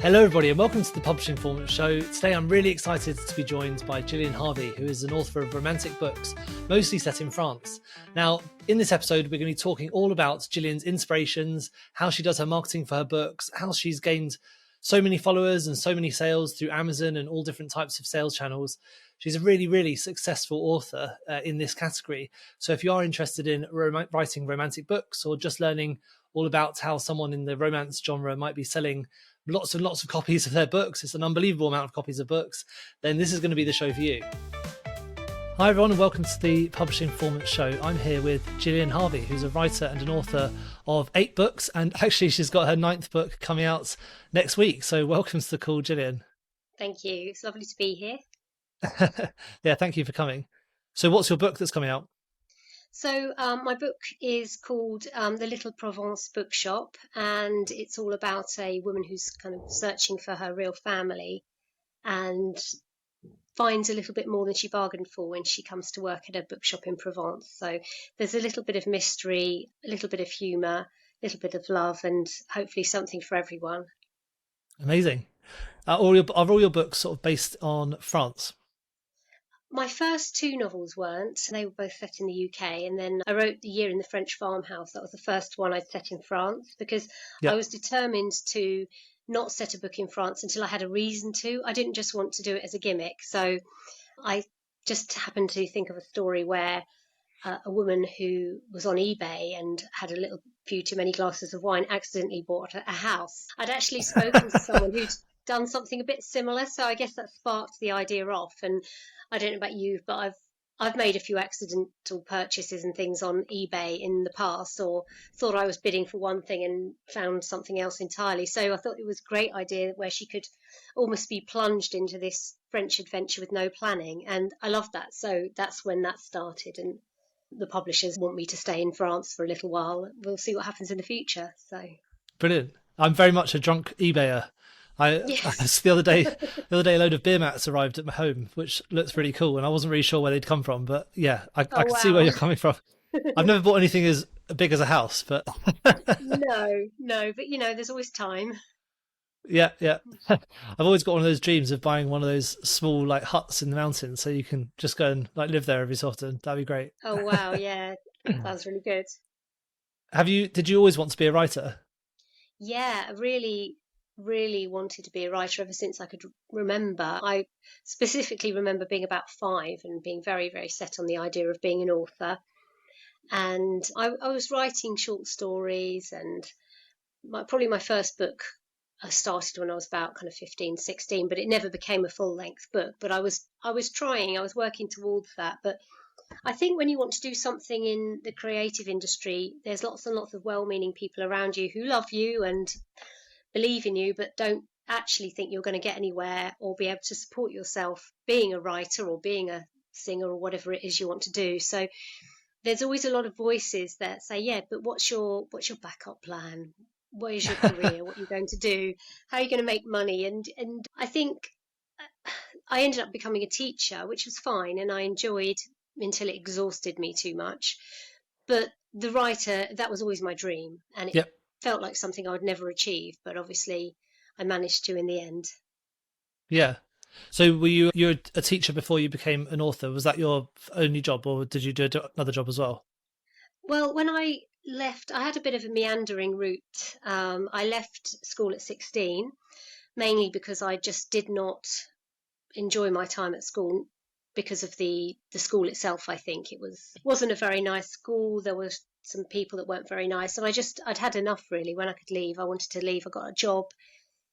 Hello everybody and welcome to the Publishing Performance Show. Today I'm really excited to be joined by Gillian Harvey, who is an author of romantic books, mostly set in France. Now, in this episode, we're going to be talking all about Gillian's inspirations, how she does her marketing for her books, how she's gained so many followers and so many sales through Amazon and all different types of sales channels. She's a really, really successful author in this category. So if you are interested in writing romantic books or just learning all about how someone in the romance genre might be selling lots and lots of copies of their books, it's an unbelievable amount of copies of books, then this is going to be the show for you. Hi everyone and welcome to the Publishing Performance Show. I'm here with Gillian Harvey, who's a writer and an author of 8 books, and actually she's got her 9th book coming out next week. So welcome to the call, Gillian. Thank you. It's lovely to be here. Yeah, thank you for coming. So what's your book that's coming out? So my book is called The Little Provence Bookshop, and it's all about a woman who's kind of searching for her real family and finds a little bit more than she bargained for when she comes to work at a bookshop in Provence. So there's a little bit of mystery, a little bit of humour, a little bit of love, and hopefully something for everyone. Amazing. Are all your books sort of based on France? My first 2 novels weren't. They were both set in the UK. And then I wrote The Year in the French Farmhouse. That was the first one I'd set in France because I was determined to not set a book in France until I had a reason to. I didn't just want to do it as a gimmick. So I just happened to think of a story where a woman who was on eBay and had a little few too many glasses of wine accidentally bought a house. I'd actually spoken to someone who'd done something a bit similar, so I guess that sparked the idea off. And I don't know about you, but I've made a few accidental purchases and things on eBay in the past, or thought I was bidding for one thing and found something else entirely. So I thought it was a great idea where she could almost be plunged into this French adventure with no planning, and I loved that. So that's when that started, and the publishers want me to stay in France for a little while. We'll see what happens in the future. So brilliant. I'm very much a drunk eBayer. The other day a load of beer mats arrived at my home, which looks really cool, and I wasn't really sure where they'd come from, but yeah, I can see where you're coming from. I've never bought anything as big as a house, but no, but there's always time. Yeah. I've always got one of those dreams of buying one of those small like huts in the mountains, so you can just go and like live there every so often. That'd be great. Oh wow, yeah, that's really good. Did you always want to be a writer? Yeah, really wanted to be a writer ever since I could remember. I specifically remember being about 5 and being very, very set on the idea of being an author. And I was writing short stories, and probably my first book started when I was about kind of 15, 16, but it never became a full-length book. But I was trying, I was working towards that. But I think when you want to do something in the creative industry, there's lots and lots of well-meaning people around you who love you and believe in you, but don't actually think you're going to get anywhere or be able to support yourself being a writer or being a singer or whatever it is you want to do. So there's always a lot of voices that say, yeah, but what's your backup plan? What is your career? What are you going to do? How are you going to make money? And I think I ended up becoming a teacher, which was fine, and I enjoyed until it exhausted me too much. But the writer, that was always my dream, and it felt like something I would never achieve, but obviously I managed to in the end. Yeah. So were you a teacher before you became an author? Was that your only job, or did you do another job as well? Well, when I left, I had a bit of a meandering route. I left school at 16, mainly because I just did not enjoy my time at school because of the school itself. I think it wasn't a very nice school. There was some people that weren't very nice, and I'd had enough really. When I could leave, I wanted to leave. I got a job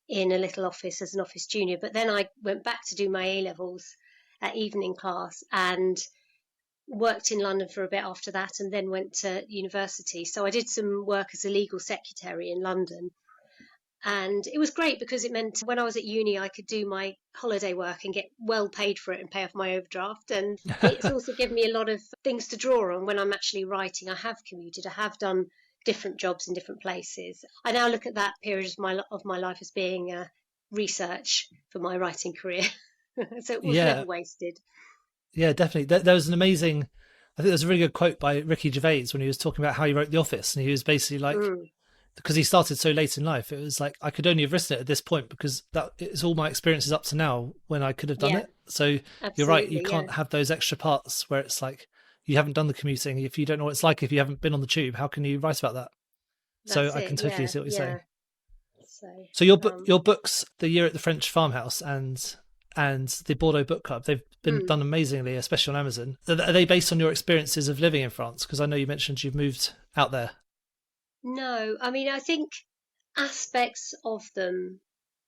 in a little office as an office junior, but then I went back to do my A-levels at evening class and worked in London for a bit after that, and then went to university. So I did some work as a legal secretary in London, and it was great because it meant when I was at uni I could do my holiday work and get well paid for it and pay off my overdraft. And it's also given me a lot of things to draw on when I'm actually writing. I have commuted, I have done different jobs in different places. I now look at that period of my life as being research for my writing career. So it was never wasted. Yeah, definitely. There was an amazing, I think there's a really good quote by Ricky Gervais when he was talking about how he wrote The Office, and he was basically like, because he started so late in life, it was like I could only have written it at this point because that it's all my experiences up to now when I could have done Yeah, it. So you're right, you absolutely. Yeah, can't have those extra parts where it's like you haven't done the commuting. If you don't know what it's like, if you haven't been on the tube, how can you write about that? So that's I it. can totally Yeah, see what you're yeah. saying. So, So your books, The Year at the French Farmhouse and the Bordeaux Book Club, they've been mm. done amazingly, especially on Amazon. Are they based on your experiences of living in France? Because I know you mentioned you've moved out there. No, I mean, I think aspects of them,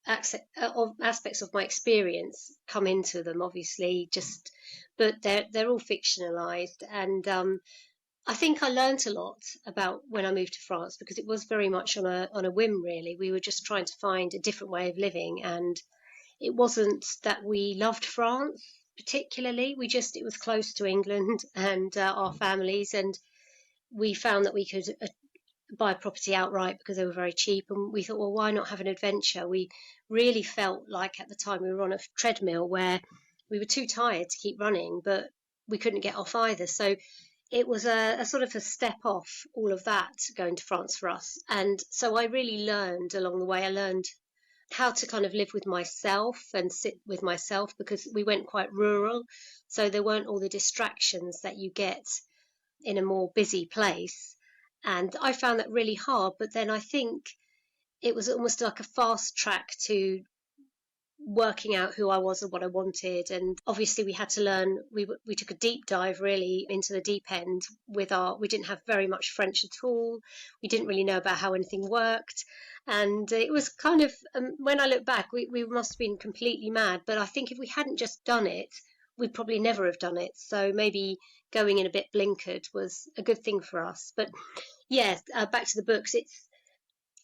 aspects of my experience come into them, obviously, just, but they're all fictionalized, and I think I learnt a lot about when I moved to France because it was very much on a whim, really. We were just trying to find a different way of living, and it wasn't that we loved France particularly. It was close to England and our families, and we found that we could buy property outright because they were very cheap. And we thought, well, why not have an adventure? We really felt like at the time we were on a treadmill where we were too tired to keep running, but we couldn't get off either. So it was a sort of a step off all of that going to France for us. And so I really learned along the way. I learned how to kind of live with myself and sit with myself because we went quite rural. So there weren't all the distractions that you get in a more busy place. And I found that really hard. But then I think it was almost like a fast track to working out who I was and what I wanted. And obviously, we had to learn. We took a deep dive really into the deep end with our. We didn't have very much French at all. We didn't really know about how anything worked, and it was kind of when I look back, we must have been completely mad. But I think if we hadn't just done it, we'd probably never have done it. So maybe going in a bit blinkered was a good thing for us. But yeah, back to the books. It's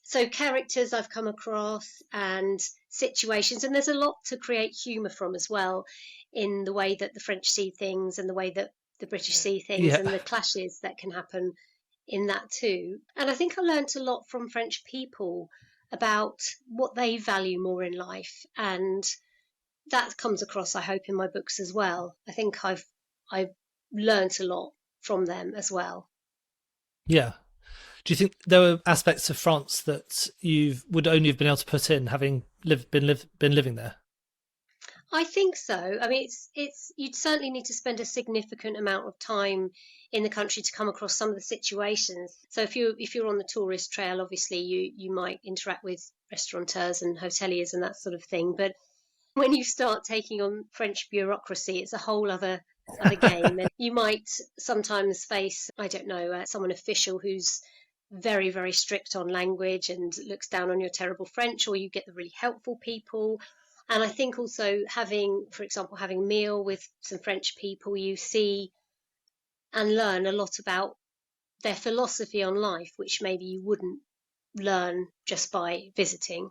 so characters I've come across and situations, and there's a lot to create humour from as well, in the way that the French see things and the way that the British see things, Yeah, and the clashes that can happen in that too. And I think I learnt a lot from French people about what they value more in life, and that comes across, I hope, in my books as well. I think I've learnt a lot from them as well. yeah. Do you think there were aspects of France that you would only have been able to put in having been living there? I think so. I mean, it's you'd certainly need to spend a significant amount of time in the country to come across some of the situations. So if you're on the tourist trail, obviously you might interact with restaurateurs and hoteliers and that sort of thing. But when you start taking on French bureaucracy, it's a whole other game, and you might sometimes face, I don't know, someone official who's very, very strict on language and looks down on your terrible French, or you get the really helpful people. And I think also having, for example, having a meal with some French people, you see and learn a lot about their philosophy on life, which maybe you wouldn't learn just by visiting.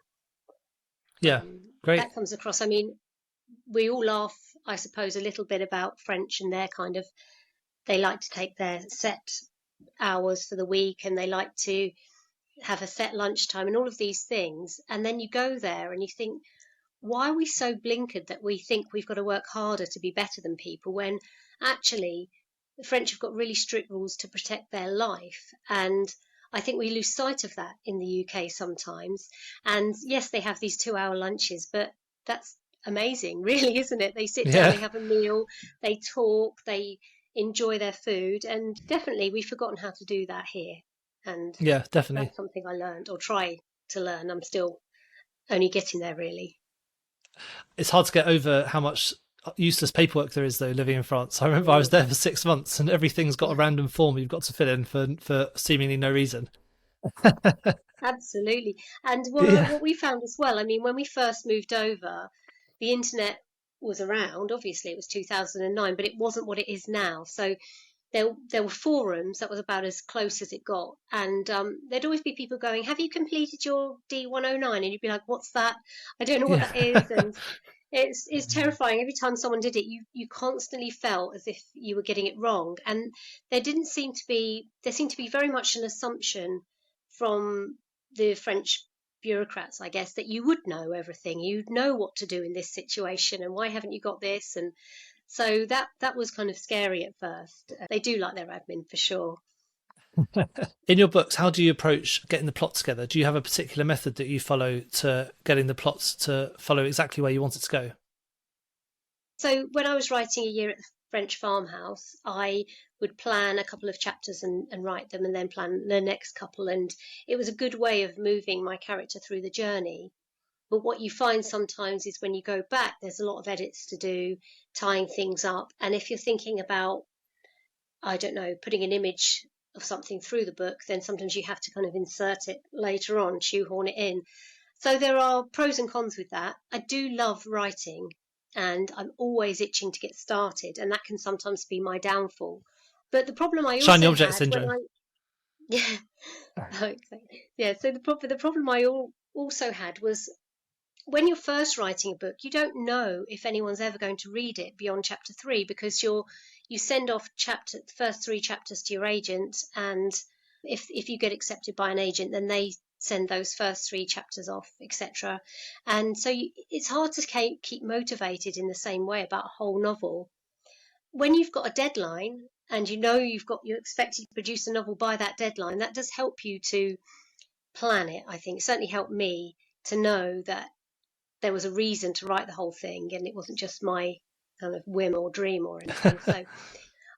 Yeah, great. That comes across. I mean, we all laugh, I suppose, a little bit about French and their kind of, they like to take their set hours for the week and they like to have a set lunchtime and all of these things. And then you go there and you think, why are we so blinkered that we think we've got to work harder to be better than people when actually the French have got really strict rules to protect their life? And I think we lose sight of that in the UK sometimes. And yes, they have these 2 hour lunches, but that's amazing, really, isn't it? They sit down, Yeah, they have a meal, they talk, they enjoy their food. And definitely we've forgotten how to do that here. And yeah, definitely. that's something I learned or try to learn. I'm still only getting there, really. It's hard to get over how much useless paperwork there is though living in France. I remember I was Mm. there for 6 months and everything's got a random form you've got to fill in for seemingly no reason. Absolutely. And Yeah, what we found as well, I mean, when we first moved over, the internet was around. Obviously, it was 2009, but it wasn't what it is now. So there were forums that was about as close as it got. And there'd always be people going, have you completed your D109? And you'd be like, what's that? I don't know what yeah, that is. And it's terrifying. Every time someone did it, you constantly felt as if you were getting it wrong. And there seemed to be very much an assumption from the French bureaucrats, I guess, that you would know everything. You'd know what to do in this situation, and why haven't you got this? And so that was kind of scary at first. They do like their admin for sure. In your books, how do you approach getting the plot together? Do you have a particular method that you follow to getting the plots to follow exactly where you want it to go? So when I was writing A Year at the French Farmhouse, I would plan a couple of chapters and write them, and then plan the next couple. And it was a good way of moving my character through the journey. But what you find sometimes is when you go back, there's a lot of edits to do, tying things up. And if you're thinking about, I don't know, putting an image of something through the book, then sometimes you have to kind of insert it later on, shoehorn it in. So there are pros and cons with that. I do love writing, and I'm always itching to get started, and that can sometimes be my downfall. But the problem I Shiny also object had syndrome. yeah, exactly. Yeah. So the problem I also had was when you're first writing a book, you don't know if anyone's ever going to read it beyond chapter 3, because you send off first 3 chapters to your agent, and if you get accepted by an agent, then they send those first 3 chapters off, etc. And so it's hard to keep motivated in the same way about a whole novel. When you've got a deadline and you're expected to produce a novel by that deadline, that does help you to plan it. I think it certainly helped me to know that there was a reason to write the whole thing, and it wasn't just my kind of whim or dream or anything. So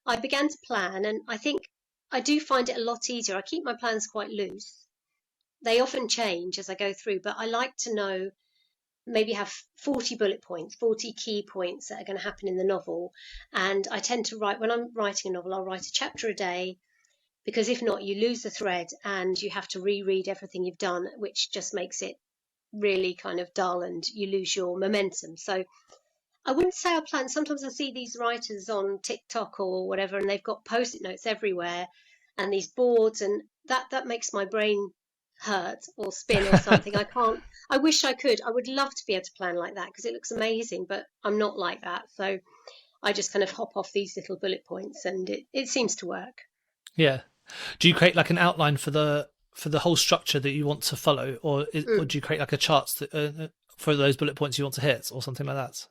I began to plan, and I think I do find it a lot easier. I keep my plans quite loose. They often change as I go through, but I like to know, maybe have 40 bullet points, 40 key points that are going to happen in the novel. And I tend to write, when I'm writing a novel, I'll write a chapter a day, because if not, you lose the thread and you have to reread everything you've done, which just makes it really kind of dull and you lose your momentum. So I wouldn't say I plan. Sometimes I see these writers on TikTok or whatever, and they've got post-it notes everywhere and these boards, and that makes my brain hurt or spin or something. I wish I could. I would love to be able to plan like that because it looks amazing, but I'm not like that. So I just kind of hop off these little bullet points, and it seems to work. Yeah. Do you create like an outline for the whole structure that you want to follow, or do you create like a chart for those bullet points you want to hit, or something like that?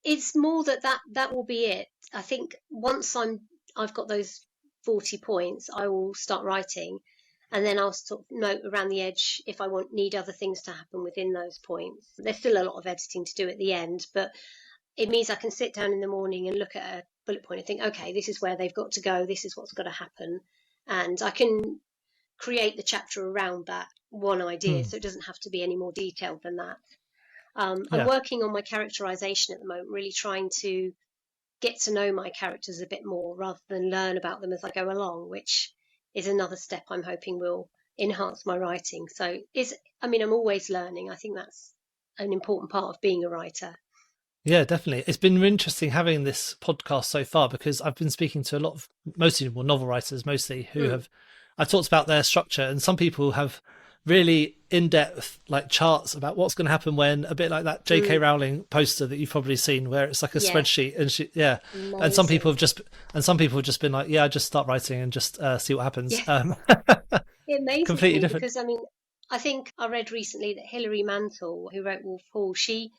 It's more that will be it. I think once I've got those 40 points, I will start writing, and then I'll sort of note around the edge if I need other things to happen within those points. There's still a lot of editing to do at the end, but it means I can sit down in the morning and look at a bullet point and think, okay, this is where they've got to go, this is what's got to happen, and I can create the chapter around that one idea, so it doesn't have to be any more detailed than that. I'm working on my characterization at the moment, really trying to get to know my characters a bit more rather than learn about them as I go along, which is another step I'm hoping will enhance my writing. So I'm always learning. I think that's an important part of being a writer. Yeah, definitely. It's been interesting having this podcast so far, because I've been speaking to a lot of novel writers, mostly, who I've talked about their structure, and some people have really in-depth like charts about what's going to happen when, a bit like that J.K. Rowling poster that you've probably seen, where it's like a spreadsheet, and and some people have just been like, I just start writing and just see what happens. It amazes completely me different. because I think I read recently that Hilary Mantel, who wrote Wolf Hall, she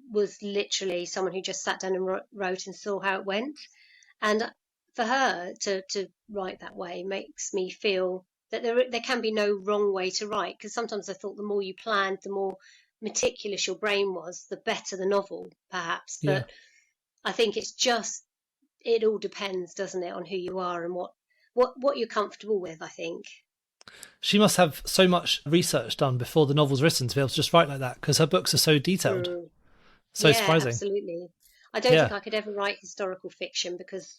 was literally someone who just sat down and wrote and saw how it went, and for her to write that way makes me feel that there can be no wrong way to write, because sometimes I thought the more you planned, the more meticulous your brain was, the better the novel, perhaps. But I think it all depends, doesn't it, on who you are and what you're comfortable with, I think. She must have so much research done before the novel's written to be able to just write like that, because her books are so detailed. So surprising. Absolutely. I don't think I could ever write historical fiction, because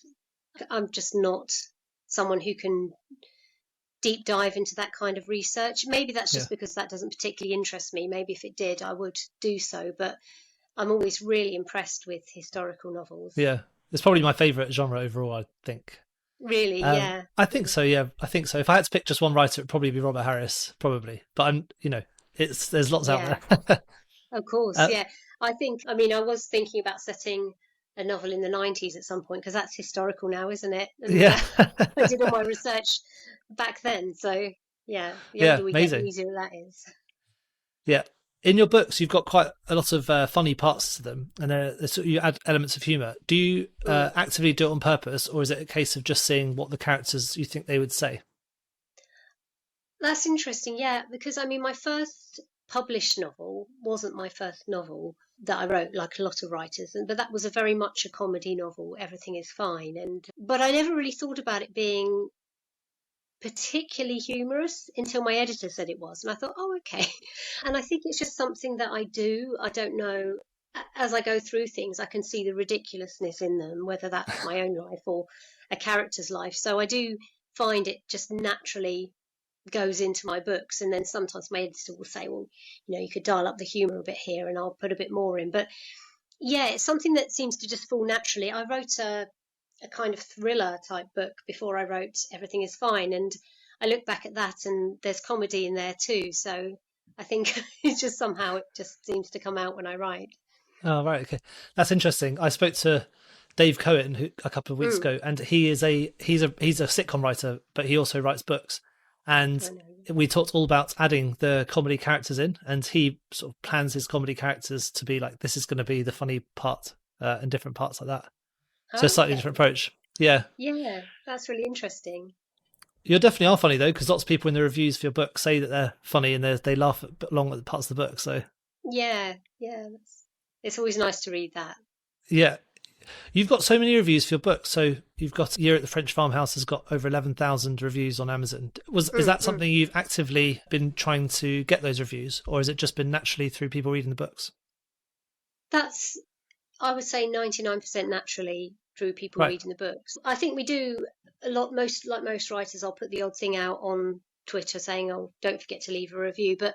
I'm just not someone who can deep dive into that kind of research. Maybe that's just because that doesn't particularly interest me. Maybe if it did, I would do so. But I'm always really impressed with historical novels. Yeah, it's probably my favourite genre overall, I think. Really? Yeah. I think so. Yeah, I think so. If I had to pick just one writer, it'd probably be Robert Harris, probably. But there's lots out there. Of course, yeah. I was thinking about setting a novel in the 90s at some point, because that's historical now, isn't it? And, I did all my research back then, so the older we get, the easier that is. Yeah. In your books, you've got quite a lot of funny parts to them, and you add elements of humour. Do you actively do it on purpose, or is it a case of just seeing what the characters you think they would say? That's interesting, yeah, because I mean, my first published novel wasn't my first novel that I wrote, like a lot of writers, but that was a very much a comedy novel. Everything is fine, and but I never really thought about it being particularly humorous until my editor said it was, and I thought, oh, okay. And I think it's just something that I do. I don't know. As I go through things, I can see the ridiculousness in them, whether that's my own life or a character's life. So I do find it just naturally goes into my books, and then sometimes my editor will say, well, you could dial up the humor a bit here and I'll put a bit more in. But yeah, it's something that seems to just fall naturally. I wrote a kind of thriller type book before I wrote Everything is Fine, and I look back at that and there's comedy in there too. So I think it's just somehow it just seems to come out when I write. Oh, right. Okay. That's interesting. I spoke to Dave Cohen a couple of weeks Mm, ago, and he's a sitcom writer, but he also writes books. I And know. we talked all about adding the comedy characters in, and he sort of plans his comedy characters to be like, this is going to be the funny part, and different parts like that. So a slightly Okay. different approach. Yeah. Yeah, that's really interesting. You definitely are funny though, because lots of people in the reviews for your book say that they're funny and they laugh along at the parts of the book. So Yeah, it's always nice to read that. yeah, you've got so many reviews for your book. So you've got Year at the French Farmhouse has got over 11,000 reviews on Amazon. Is that Mm. something you've actively been trying to get those reviews, or has it just been naturally through people reading the books? That's, I would say, 99% naturally through people Right. reading the books. I think we do a lot, most writers, I'll put the odd thing out on Twitter saying, oh, don't forget to leave a review. But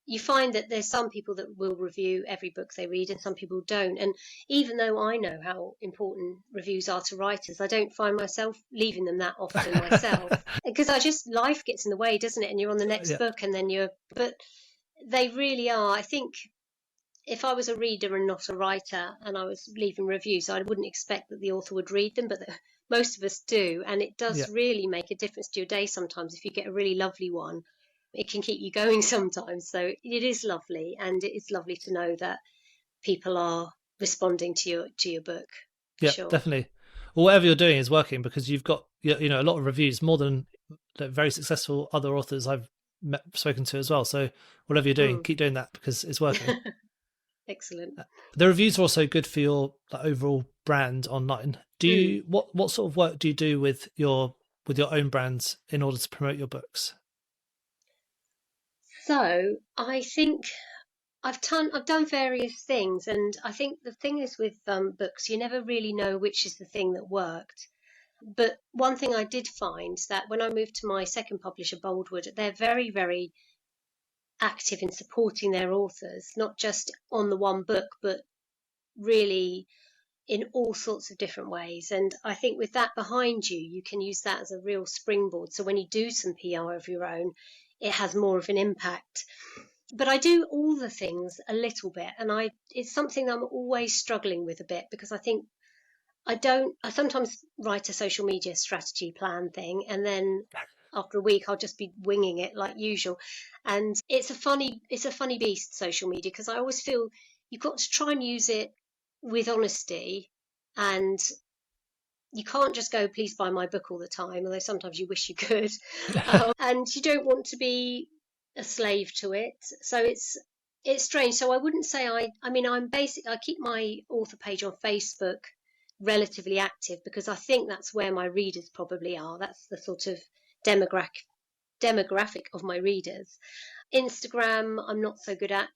you find that there's some people that will review every book they read and some people don't. And even though I know how important reviews are to writers, I don't find myself leaving them that often myself. Because life gets in the way, doesn't it? And you're on the next Yeah. book and then but they really are. I think if I was a reader and not a writer and I was leaving reviews, I wouldn't expect that the author would read them, but most of us do. And it Yeah. does really make a difference to your day sometimes. If you get a really lovely one, it can keep you going sometimes. So it is lovely. And it is lovely to know that people are responding to your book, for Yeah, sure. definitely. Well, whatever you're doing is working because you've got a lot of reviews, more than the very successful other authors I've spoken to as well. So whatever you're doing, Mm. keep doing that because it's working. Excellent. The reviews are also good for your overall brand online. Do Mm. you what sort of work do you do with your own brands in order to promote your books? So I think I've done various things, and I think the thing is with books, you never really know which is the thing that worked. But one thing I did find that when I moved to my second publisher, Boldwood, they're very, very active in supporting their authors, not just on the one book, but really in all sorts of different ways. And I think with that behind you, you can use that as a real springboard. So when you do some PR of your own, it has more of an impact. But I do all the things a little bit, and it's something that I'm always struggling with a bit because I think I sometimes write a social media strategy plan thing, and then after a week I'll just be winging it like usual. And it's a funny beast, social media, because I always feel you've got to try and use it with honesty, and you can't just go, please buy my book all the time, although sometimes you wish you could. And you don't want to be a slave to it. So it's strange. So I wouldn't say I mean, I keep my author page on Facebook relatively active because I think that's where my readers probably are. That's the sort of demographic of my readers. Instagram, I'm not so good at,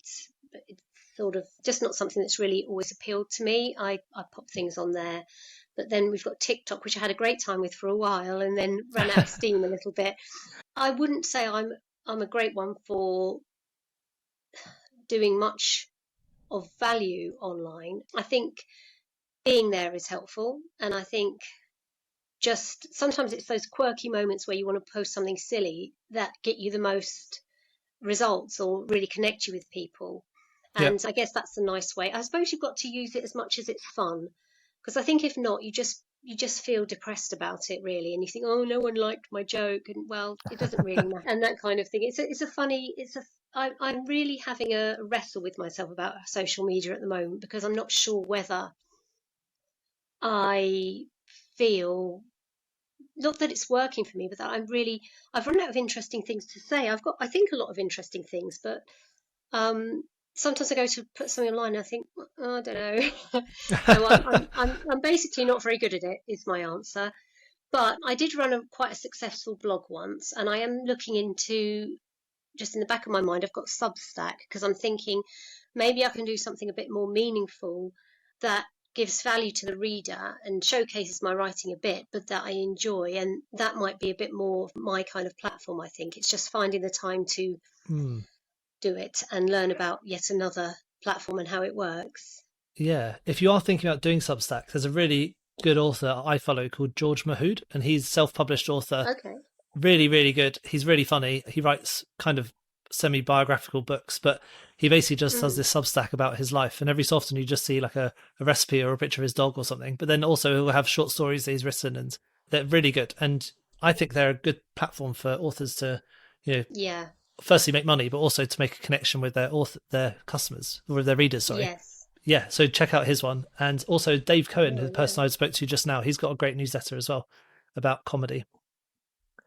but it's sort of just not something that's really always appealed to me. I pop things on there. But then we've got TikTok, which I had a great time with for a while and then ran out of steam a little bit. I wouldn't say I'm a great one for doing much of value online. I think being there is helpful, and I think just sometimes it's those quirky moments where you want to post something silly that get you the most results or really connect you with people. Yeah. And I guess that's the nice way. I suppose you've got to use it as much as it's fun, because I think if not, you just feel depressed about it really, and you think, oh, no one liked my joke, and well, it doesn't really matter, and that kind of thing. I'm really having a wrestle with myself about social media at the moment because I'm not sure whether I feel not that it's working for me, but that I've run out of interesting things to say. I've got, I think, a lot of interesting things, but um, sometimes I go to put something online and I think, oh, I don't know. So I'm basically not very good at it, is my answer. But I did run quite a successful blog once, and I am looking into, just in the back of my mind, I've got Substack, because I'm thinking maybe I can do something a bit more meaningful that gives value to the reader and showcases my writing a bit, but that I enjoy. And that might be a bit more my kind of platform, I think. It's just finding the time to do it and learn about yet another platform and how it works. Yeah. If you are thinking about doing Substack, there's a really good author I follow called George Mahood, and he's self-published author. Okay. Really, really good. He's really funny. He writes kind of semi-biographical books, but he basically just does this Substack about his life. And every so often you just see like a recipe or a picture of his dog or something. But then also he'll have short stories that he's written, and they're really good. And I think they're a good platform for authors to, Yeah. firstly make money, but also to make a connection with their customers, or their readers, sorry. Yes. Yeah, so check out his one. And also Dave Cohen, the Yeah. person I spoke to just now, he's got a great newsletter as well about comedy.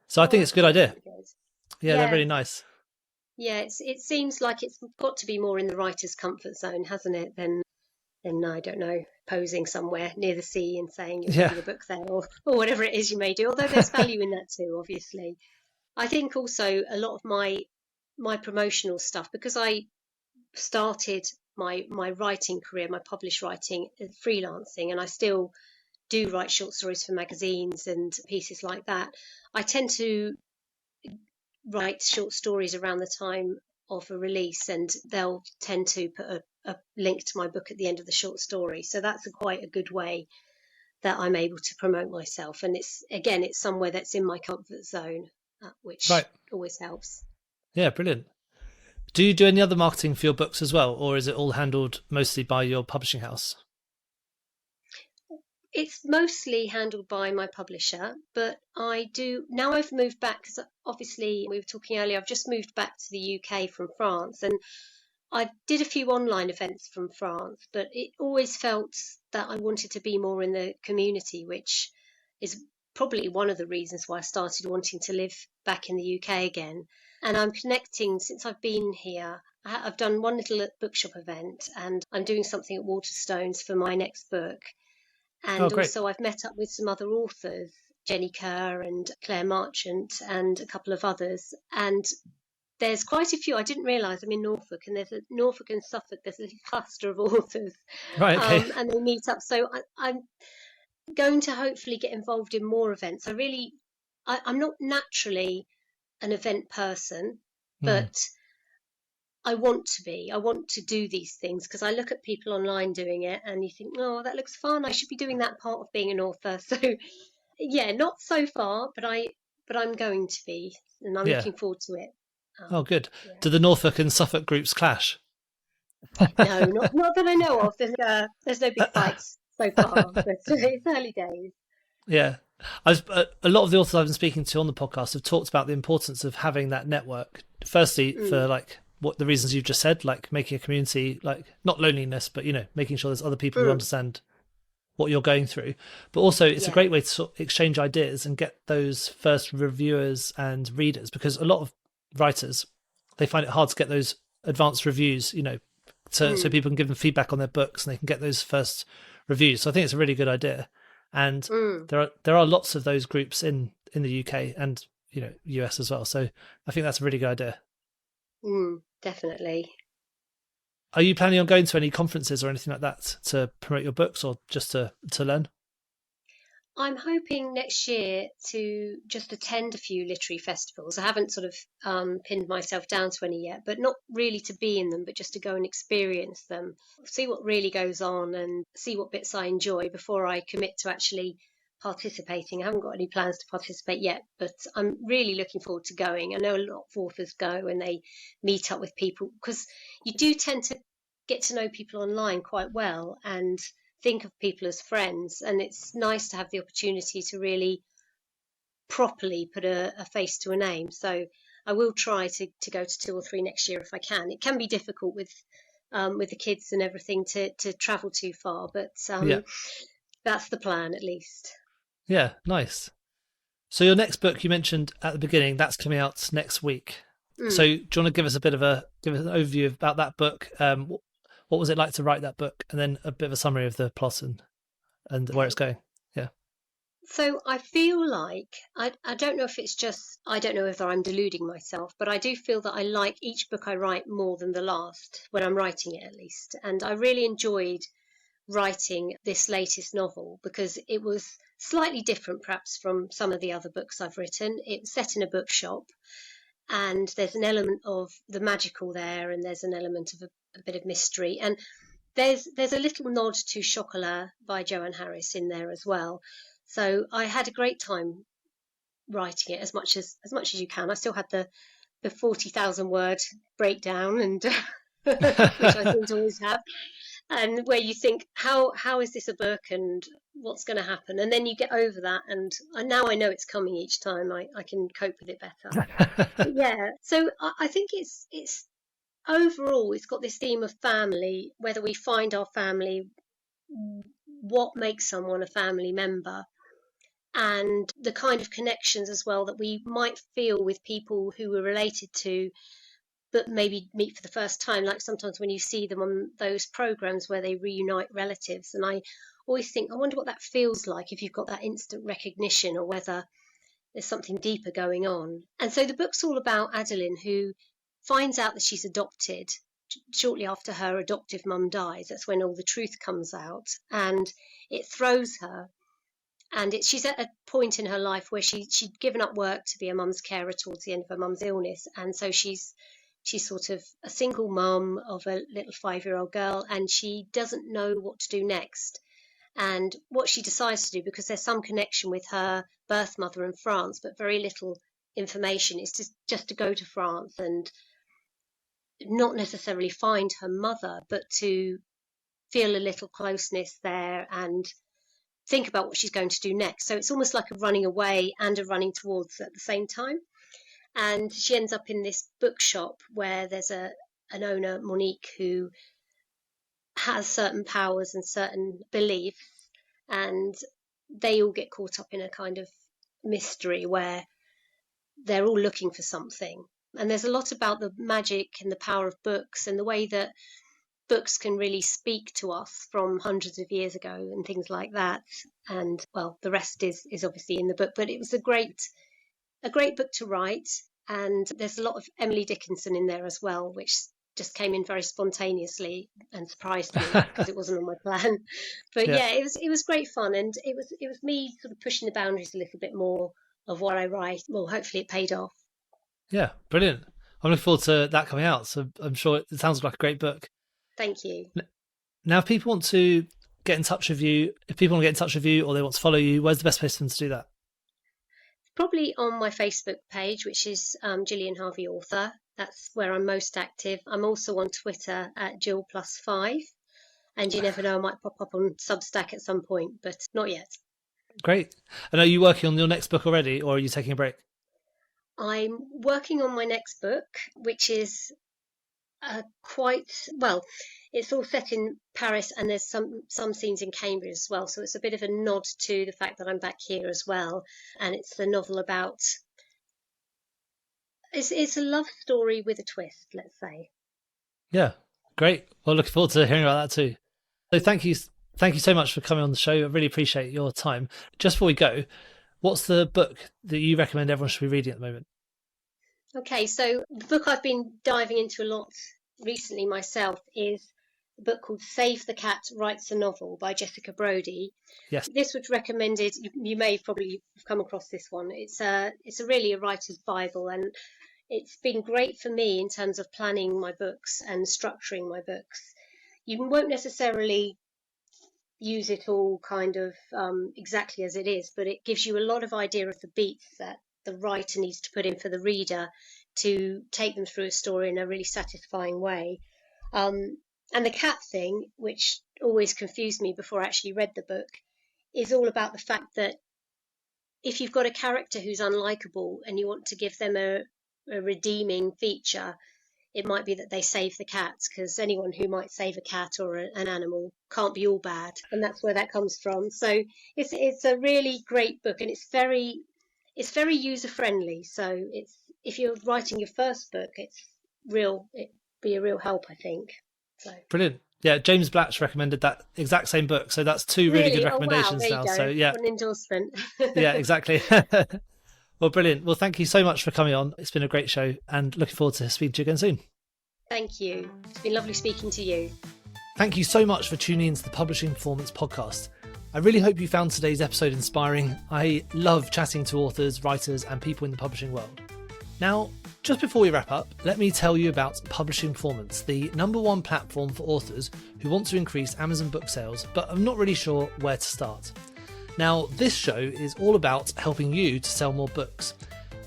So I think it's a That good sounds idea. really good. Yeah, they're really nice. Yeah, it seems like it's got to be more in the writer's comfort zone, hasn't it? Than I don't know, posing somewhere near the sea and saying you're Yeah. reading a book there, or whatever it is you may do. Although there's value in that too, obviously. I think also a lot of my promotional stuff, because I started my writing career, my published writing, freelancing, and I still do write short stories for magazines and pieces like that. I tend to write short stories around the time of a release, and they'll tend to put a link to my book at the end of the short story. So that's quite a good way that I'm able to promote myself. And it's somewhere that's in my comfort zone, which always helps. Yeah, brilliant. Do you do any other marketing for your books as well, or is it all handled mostly by your publishing house? It's mostly handled by my publisher, but I do now. I've moved back because obviously we were talking earlier. I've just moved back to the UK from France, and I did a few online events from France, but it always felt that I wanted to be more in the community, which is probably one of the reasons why I started wanting to live back in the UK again. And I'm connecting since I've been here. I've done one little bookshop event, and I'm doing something at Waterstones for my next book. Oh, And great. also I've met up with some other authors, Jenny Kerr and Claire Marchant and a couple of others. And there's quite a few. I didn't realise I'm in Norfolk, and there's Norfolk and Suffolk. There's a cluster of authors, Right, okay. and they meet up. So I'm going to hopefully get involved in more events. I'm not naturally an event person, but I want to be. I want to do these things because I look at people online doing it, and you think, oh, that looks fun. I should be doing that part of being an author. So, yeah, not so far, but I'm going to be, and I'm looking forward to it. Oh, good. Yeah. Do the Norfolk and Suffolk groups clash? No, not that I know of. There's no big fights so far, but it's early days. Yeah. A lot of the authors I've been speaking to on the podcast have talked about the importance of having that network. Firstly, for like what the reasons you've just said, like making a community, like not loneliness, but making sure there's other people who understand what you're going through. But also it's a great way to sort of exchange ideas and get those first reviewers and readers, because a lot of writers, they find it hard to get those advanced reviews, so people can give them feedback on their books and they can get those first reviews. So I think it's a really good idea. And there are lots of those groups in the UK and US as well. So I think that's a really good idea. Definitely. Are you planning on going to any conferences or anything like that to promote your books, or just to learn? I'm hoping next year to just attend a few literary festivals. I haven't sort of pinned myself down to any yet, but not really to be in them, but just to go and experience them, see what really goes on and see what bits I enjoy before I commit to actually participating. I haven't got any plans to participate yet, but I'm really looking forward to going. I know a lot of authors go and they meet up with people, because you do tend to get to know people online quite well and think of people as friends, and it's nice to have the opportunity to really properly put a face to a name. So I will try to go to 2 or 3 next year if I can. It can be difficult with the kids and everything to travel too far, but that's the plan at least. Yeah, nice. So your next book you mentioned at the beginning, that's coming out next week. So Mm. do you want to give us an overview about that book? What was it like to write that book, and then a bit of a summary of the plot and where it's Okay. going? Yeah. So I feel like I don't know if it's just I don't know whether I'm deluding myself, but I do feel that I like each book I write more than the last when I'm writing it at least. And I really enjoyed writing this latest novel because it was slightly different perhaps from some of the other books I've written. It's set in a bookshop and there's an element of the magical there and there's an element of a bit of mystery. And there's a little nod to Chocolat by Joanne Harris in there as well. So I had a great time writing it as much as you can. I still had the 40,000 word breakdown and which I seem to always have, and where you think how is this a book and what's going to happen, and then you get over that, and now I know it's coming each time. I can cope with it better. But yeah, so I think it's overall it's got this theme of family, whether we find our family, what makes someone a family member, and the kind of connections as well that we might feel with people who we're related to but maybe meet for the first time, like sometimes when you see them on those programs where they reunite relatives. And I always think, I wonder what that feels like if you've got that instant recognition, or whether there's something deeper going on. And so the book's all about Adeline, who finds out that she's adopted shortly after her adoptive mum dies. That's when all the truth comes out, and it throws her. And she's at a point in her life where she'd given up work to be a mum's carer towards the end of her mum's illness, and so she's sort of a single mum of a little 5-year-old girl, and she doesn't know what to do next. And what she decides to do, because there's some connection with her birth mother in France, but very little information, is just to go to France and not necessarily find her mother, but to feel a little closeness there and think about what she's going to do next. So it's almost like a running away and a running towards at the same time. And she ends up in this bookshop where there's an owner, Monique, who has certain powers and certain beliefs, and they all get caught up in a kind of mystery where they're all looking for something. And there's a lot about the magic and the power of books and the way that books can really speak to us from hundreds of years ago and things like that. And well, the rest is obviously in the book, but it was a great book to write. And there's a lot of Emily Dickinson in there as well, which just came in very spontaneously and surprised me because it wasn't on my plan. But Yeah. yeah, it was great fun, and it was me sort of pushing the boundaries a little bit more of what I write. Well, hopefully it paid off. Yeah, brilliant. I'm looking forward to that coming out. So I'm sure it sounds like a great book. Thank you. Now, if people want to get in touch with you, or they want to follow you, where's the best place for them to do that? Probably on my Facebook page, which is Gillian Harvey Author. That's where I'm most active. I'm also on Twitter at Jill+5, and you never know, I might pop up on Substack at some point, but not yet. Great. And are you working on your next book already, or are you taking a break? I'm working on my next book, which is quite well. It's all set in Paris, and there's some scenes in Cambridge as well. So it's a bit of a nod to the fact that I'm back here as well. And it's the novel about. It's a love story with a twist, let's say. Yeah, great. Well, looking forward to hearing about that too. So thank you so much for coming on the show. I really appreciate your time. Just before we go, what's the book that you recommend everyone should be reading at the moment? Okay, so the book I've been diving into a lot recently myself is a book called Save the Cat Writes a Novel by Jessica Brodie. Yes. This was recommended. You may probably have come across this one. It's really a writer's Bible, and it's been great for me in terms of planning my books and structuring my books. You won't necessarily use it all kind of exactly as it is, but it gives you a lot of idea of the beats that the writer needs to put in for the reader to take them through a story in a really satisfying way. And the cat thing, which always confused me before I actually read the book, is all about the fact that if you've got a character who's unlikable and you want to give them a redeeming feature, it might be that they save the cat, because anyone who might save a cat or an animal can't be all bad, and that's where that comes from. So it's a really great book, and it's very user friendly. So if you're writing your first book, it'd be a real help, I think. So Brilliant. Yeah, James Blatch recommended that exact same book. So that's two really good recommendations wow, there now. you go. So yeah. What an endorsement. Yeah, exactly. Well, brilliant. Well, thank you so much for coming on. It's been a great show and looking forward to speaking to you again soon. Thank you. It's been lovely speaking to you. Thank you so much for tuning into the Publishing Performance podcast. I really hope you found today's episode inspiring. I love chatting to authors, writers, and people in the publishing world. Now, just before we wrap up, let me tell you about Publishing Performance, the #1 platform for authors who want to increase Amazon book sales, but I'm not really sure where to start. Now, this show is all about helping you to sell more books.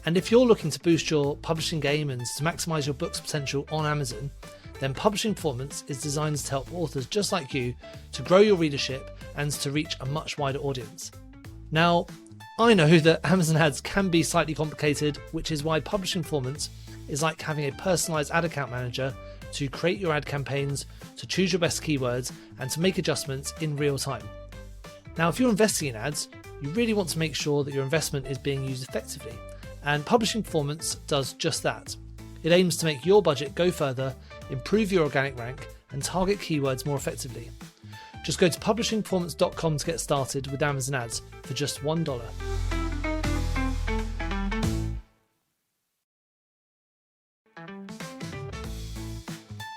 And if you're looking to boost your publishing game and to maximise your book's potential on Amazon, then Publishing Performance is designed to help authors just like you to grow your readership and to reach a much wider audience. Now, I know that Amazon ads can be slightly complicated, which is why Publishing Performance is like having a personalised ad account manager to create your ad campaigns, to choose your best keywords, and to make adjustments in real time. Now, if you're investing in ads, you really want to make sure that your investment is being used effectively, and Publishing Performance does just that. It aims to make your budget go further, improve your organic rank, and target keywords more effectively. Just go to publishingperformance.com to get started with Amazon ads for just $1.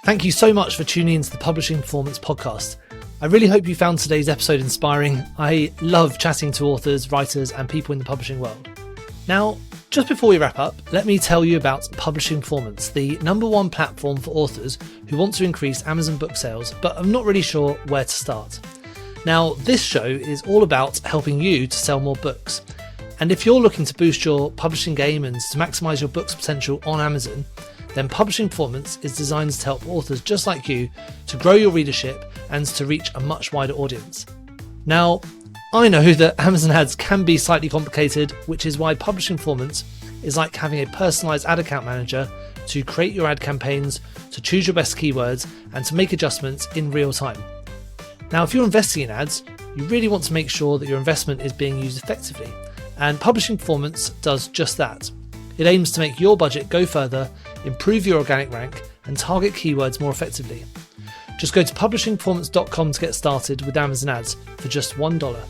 Thank you so much for tuning into the Publishing Performance podcast. I really hope you found today's episode inspiring. I love chatting to authors, writers, and people in the publishing world. Now, just before we wrap up, let me tell you about Publishing Performance, the #1 platform for authors who want to increase Amazon book sales, but I'm not really sure where to start. Now, this show is all about helping you to sell more books. And if you're looking to boost your publishing game and to maximise your book's potential on Amazon, then Publishing Performance is designed to help authors just like you to grow your readership and to reach a much wider audience. Now, I know that Amazon ads can be slightly complicated, which is why Publishing Performance is like having a personalised ad account manager to create your ad campaigns, to choose your best keywords, and to make adjustments in real time. Now, if you're investing in ads, you really want to make sure that your investment is being used effectively, and Publishing Performance does just that. It aims to make your budget go further, improve your organic rank, and target keywords more effectively. Just go to publishingperformance.com to get started with Amazon ads for just $1.